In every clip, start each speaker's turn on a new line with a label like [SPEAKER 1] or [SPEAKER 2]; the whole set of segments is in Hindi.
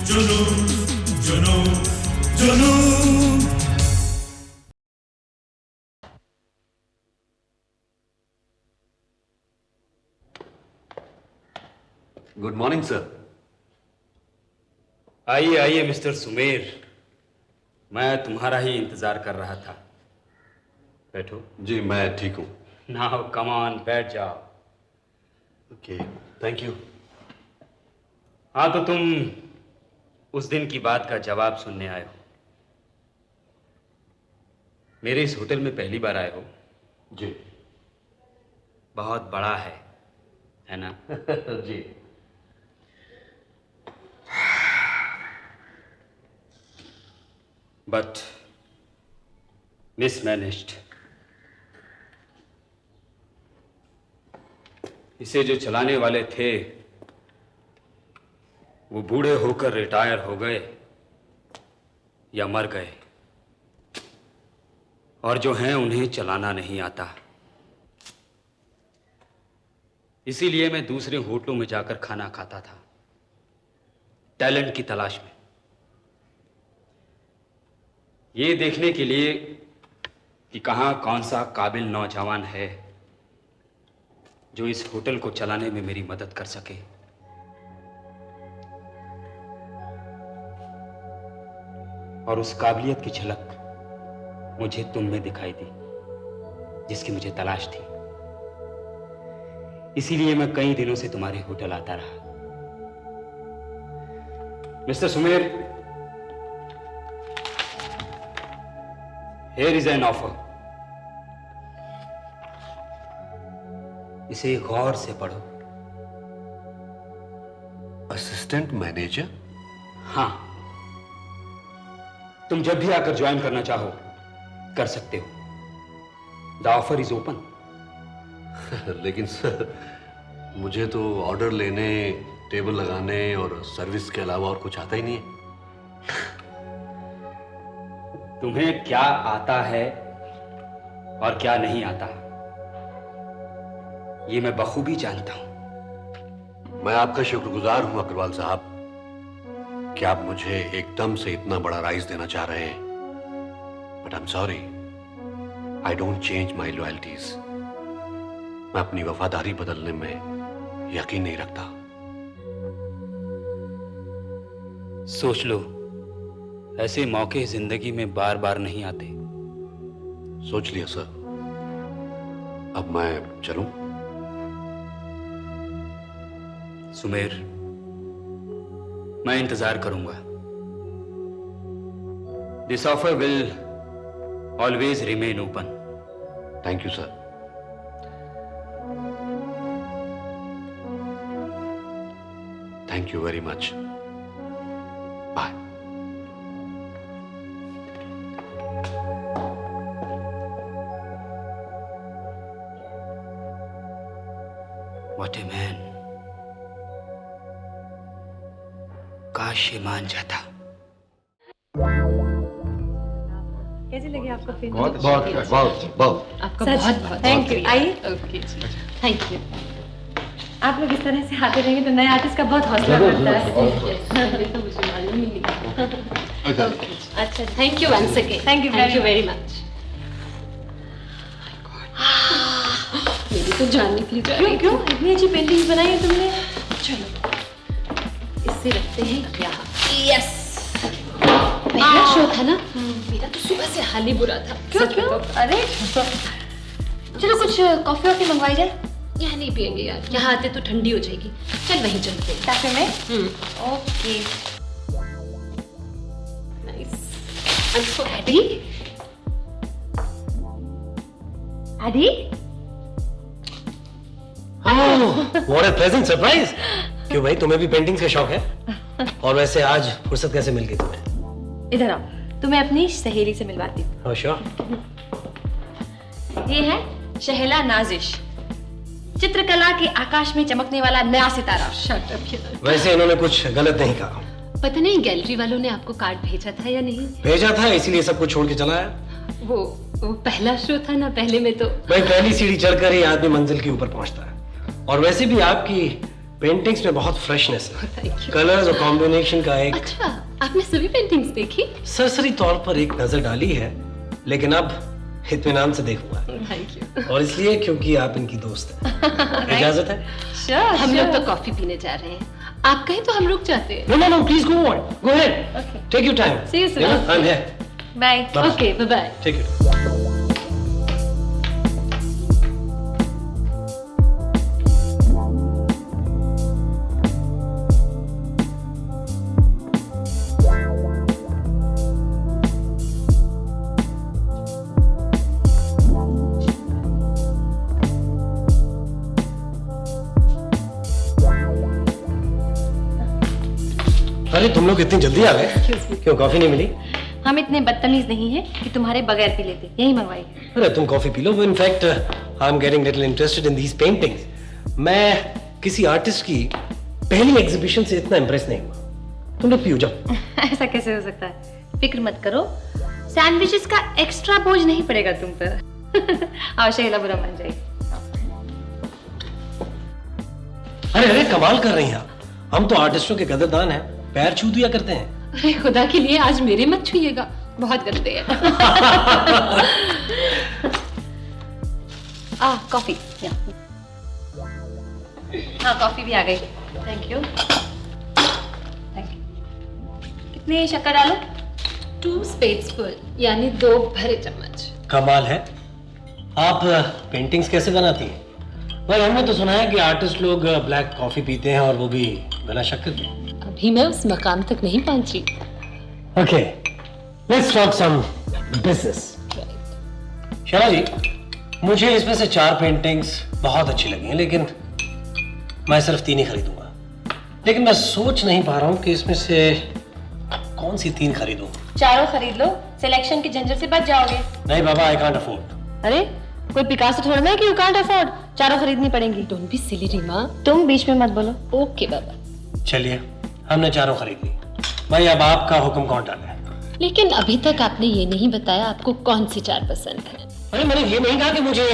[SPEAKER 1] जुनून जुनून जुनून।
[SPEAKER 2] Good morning sir.
[SPEAKER 3] आइए आइए मिस्टर सुमेर, मैं तुम्हारा ही इंतजार कर रहा था। बैठो।
[SPEAKER 2] जी मैं ठीक हूँ।
[SPEAKER 3] नाउ कम ऑन, बैठ जाओ।
[SPEAKER 2] Okay thank you.
[SPEAKER 3] हाँ तो तुम उस दिन की बात का जवाब सुनने आए हो। मेरे इस होटल में पहली बार आए हो।
[SPEAKER 2] जी।
[SPEAKER 3] बहुत बड़ा है ना?
[SPEAKER 2] जी।
[SPEAKER 3] But mismanaged. इसे जो चलाने वाले थे वो बूढ़े होकर रिटायर हो गए या मर गए, और जो हैं उन्हें चलाना नहीं आता। इसीलिए मैं दूसरे होटलों में जाकर खाना खाता था, टैलेंट की तलाश में, ये देखने के लिए कि कहां कौन सा काबिल नौजवान है जो इस होटल को चलाने में मेरी मदद कर सके। और उस काबिलियत की झलक मुझे तुम में दिखाई दी जिसकी मुझे तलाश थी। इसीलिए मैं कई दिनों से तुम्हारे होटल आता रहा। Mister Sumer, here is an offer. इसे गौर से पढ़ो।
[SPEAKER 2] Assistant manager?
[SPEAKER 3] हाँ, तुम जब भी आकर ज्वाइन करना चाहो कर सकते हो। The offer is open.
[SPEAKER 2] लेकिन सर मुझे तो ऑर्डर लेने, टेबल लगाने और सर्विस के अलावा और कुछ आता ही नहीं है।
[SPEAKER 3] तुम्हें क्या आता है और क्या नहीं आता ये मैं बखूबी जानता हूं।
[SPEAKER 2] मैं आपका शुक्रगुजार हूं अग्रवाल साहब कि आप मुझे एकदम से इतना बड़ा राइज देना चाह रहे हैं, but I am sorry, I don't change my loyalties. मैं अपनी वफादारी बदलने में यकीन नहीं रखता।
[SPEAKER 3] सोच लो, ऐसे मौके जिंदगी में बार बार नहीं आते।
[SPEAKER 2] सोच लिया सर। अब मैं चलूं?
[SPEAKER 3] सुमेर, मैं इंतजार करूंगा। This offer will always remain open.
[SPEAKER 2] Thank you sir. Thank you very much. Bye.
[SPEAKER 3] What a man. काश ये मान जाता।
[SPEAKER 4] कैसी लगी आपको फिल्म?
[SPEAKER 2] बहुत बहुत बहुत बहुत।
[SPEAKER 4] आपका बहुत बहुत थैंक यू। आइए। ओके जी, थैंक यू। आप लोग इस तरह से आते रहेंगे तो नए आर्टिस्ट का बहुत हौसला बढ़ता है। तो मुझे मालूम ही नहीं। अच्छा, thank you once again. Thank you very much. मेरी तो जान निकली जा रही है। क्यों इतनी अच्छी पेंटिंग बनाई है तुमने? चलो इससे रखते हैं यहाँ। यस, पहला शो था ना, मेरा तो सुबह से हाल ही बुरा था। क्यों? अरे चलो कुछ कॉफी वॉफी मंगवाई जाए। यहाँ नहीं पियेंगे यार, यहाँ आते तो ठंडी हो जाएगी। चल वहीं चलते हैं कैफे में। Okay nice. I am so happy. आदि,
[SPEAKER 5] व्हाट अ प्लेजेंट सरप्राइज। क्यों भाई, तुम्हें भी पेंटिंग्स का शौक है? और वैसे आज फुर्सत कैसे मिल गई तुम्हें?
[SPEAKER 4] इधर आओ, तुम्हें अपनी सहेली से मिलवाती हूँ।
[SPEAKER 5] Oh, sure.
[SPEAKER 4] ये है शहला नाजिश, चित्रकला के आकाश में चमकने वाला नया सितारा। शट अप यार।
[SPEAKER 5] वैसे इन्होंने कुछ गलत नहीं कहा।
[SPEAKER 6] पता नहीं गैलरी वालों ने आपको कार्ड भेजा था या नहीं।
[SPEAKER 5] भेजा था, इसीलिए सब कुछ छोड़ के चला आया।
[SPEAKER 6] वो पहला शो था ना, पहले में तो
[SPEAKER 5] भाई पहली सीढ़ी चढ़कर ही आदमी मंजिल के ऊपर पहुंचता है। और वैसे भी आपकी पेंटिंग्स में बहुत फ्रेशनेस है,
[SPEAKER 6] थैंक यू।
[SPEAKER 5] कलर्स और कॉम्बिनेशन का एक
[SPEAKER 6] अच्छा, आपने सभी पेंटिंग्स देखी?
[SPEAKER 5] सरसरी तौर पर एक नजर डाली है, लेकिन अब इत्मीनान से देखूंगा।
[SPEAKER 6] Thank you.
[SPEAKER 5] और इसलिए क्योंकि आप इनकी दोस्त हैं। इजाजत है?
[SPEAKER 4] श्योर
[SPEAKER 6] हम लोग तो कॉफी पीने जा रहे हैं, आप कहें तो हम रुक जाते हैं।
[SPEAKER 5] No, no, no, please go on. Go ahead. Take your time.
[SPEAKER 4] See you soon.
[SPEAKER 5] You know, I'm here.
[SPEAKER 4] Bye.
[SPEAKER 5] Bye-bye.
[SPEAKER 6] Okay, bye bye.
[SPEAKER 5] Take it. अरे तुम लोग इतनी जल्दी आ गए, क्यों कॉफी नहीं मिली?
[SPEAKER 4] हम इतने बदतमीज नहीं हैं कि तुम्हारे बगैर पी लेते, यही मंगवाई।
[SPEAKER 5] अरे तुम coffee P low. In fact I am getting little interested in these paintings. मैं किसी आर्टिस्ट की पहली एग्जीबिशन से इतना इंप्रेस नहीं हुआ। तुम लोग पियो जाओ।
[SPEAKER 4] ऐसा कैसे हो सकता है? फिक्र मत करो, सैंडविचेस का एक्स्ट्रा बोझ नहीं पड़ेगा तुम पर। आओ शैला, बुरा मान जाएगी।
[SPEAKER 5] अरे अरे कमाल कर रही हैं आप। हम तो आर्टिस्टों के कदरदान हैं, पैर छू दिया करते हैं।
[SPEAKER 6] अरे खुदा के लिए आज मेरे मत छूइएगा, बहुत गंदे हैं।
[SPEAKER 4] कॉफी। हाँ, कॉफी भी आ गई। Thank you. कितनी शक्कर डालो?
[SPEAKER 6] 2 स्पेड्सफुल, यानी 2 भरे चम्मच।
[SPEAKER 5] कमाल है। आप पेंटिंग्स कैसे बनाती हैं? भाई हमने तो सुना है कि आर्टिस्ट लोग ब्लैक कॉफी पीते हैं, और वो भी बिना शक्कर के।
[SPEAKER 6] अभी मैं उस मकाम तक नहीं पहुंची।
[SPEAKER 5] Okay, let's talk some business. Shaila ji, मुझे इसमें से 4 पेंटिंग्स बहुत अच्छी लगी हैं, लेकिन मैं सिर्फ 3 ही खरीदूंगा। लेकिन मैं सोच नहीं पा रहा हूँ कि इसमें से कौन सी 3 खरीदूं।
[SPEAKER 4] चारों खरीद लो, सिलेक्शन की झंझट से बच जाओगे।
[SPEAKER 5] नहीं बाबा, आई कांट अफोर्ड।
[SPEAKER 4] अरे कोई पिकासो थोड़ा ना है कि यू कांट अफोर्ड। चारों खरीदनी पड़ेंगी।
[SPEAKER 6] Don't be silly Reema.
[SPEAKER 4] तुम बीच में मत बोलो।
[SPEAKER 6] ओके बाबा।
[SPEAKER 5] चलिए, हमने 4 खरीद ली। भाई अब आपका हुक्म कौन डाले?
[SPEAKER 6] लेकिन अभी तक आपने ये नहीं बताया आपको कौन सी 4 पसंद है।
[SPEAKER 5] अरे मैंने ये नहीं कहा कि मुझे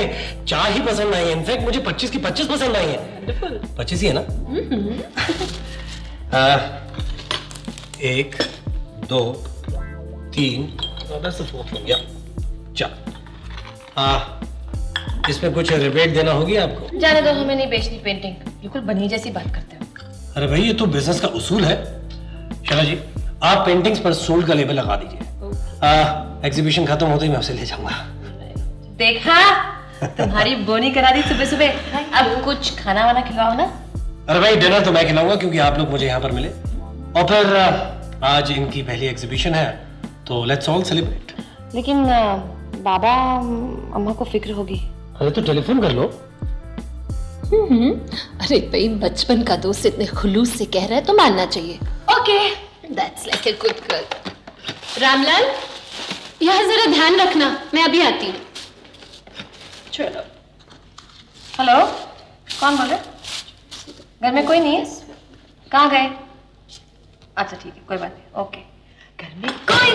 [SPEAKER 5] 4 ही पसंद आई है। इनफैक्ट मुझे 25 की 25 पसंद आई है। 25 ही है ना? 1 2 3 that's the fourth one, yeah. 4। इसमें कुछ रिबेट देना होगी आपको।
[SPEAKER 4] जाने दो, हमें नहीं बेचनी पेंटिंग। बिल्कुल बनी जैसी बात करते हो।
[SPEAKER 5] अरे भाई, ये तो बिजनेस का उसूल है। शैला जी, आप पेंटिंग्स पर सोल्ड का लेबल लगा दीजिए। एग्जीबिशन खत्म होते ही मैं उसे ले जाऊंगा।
[SPEAKER 4] देखा, तुम्हारी बोनी करा दी सुबह सुबह। अब कुछ खाना वाना खिलाओ ना।
[SPEAKER 5] अरे भाई, डिनर तो मैं खिलाऊंगा क्योंकि आप लोग मुझे यहाँ पर मिले, और फिर आज इनकी पहली एग्जीबिशन है, तो लेट्स ऑल सेलिब्रेट।
[SPEAKER 4] लेकिन बाबा अम्मा को फिक्र होगी।
[SPEAKER 5] अरे तो टेलीफोन कर लो।
[SPEAKER 6] अरे भाई, बचपन का दोस्त इतने खुलूस से कह रहा है तो मानना चाहिए।
[SPEAKER 4] Okay,
[SPEAKER 6] that's like a good girl. Ramlal, यहाँ जरा ध्यान रखना, मैं अभी आती हूँ।
[SPEAKER 4] चलो। हेलो, कौन बोल रहे? घर में कोई नहीं है? कहाँ गए? अच्छा ठीक है, कोई बात नहीं। ओके, घर में कोई